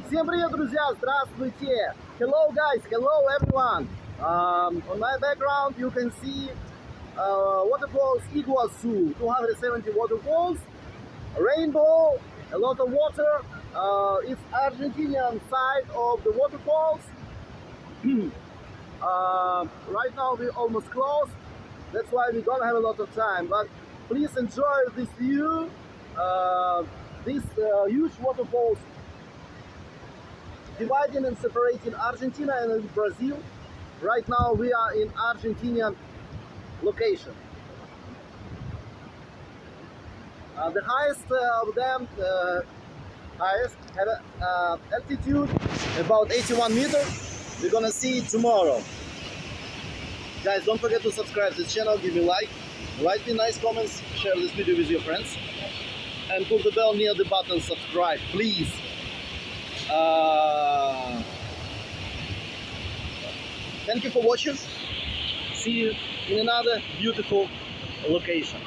Всем привет, друзья! Здравствуйте! Hello, guys! Hello, everyone! On my background, you can see waterfalls Iguazu, 270 waterfalls, rainbow, a lot of water. It's Argentinian side of the waterfalls. Right now we're almost close. That's why we don't have a lot of time. But please enjoy this view. These huge waterfalls dividing and separating Argentina and Brazil. Right now we are in Argentinian location. The highest of them, highest, have altitude about 81 meters. We're gonna see it tomorrow. Guys, don't forget to subscribe to this channel, give me a like, write me nice comments, share this video with your friends, and put the bell near the button subscribe, please. Thank you for watching. See you in another beautiful location.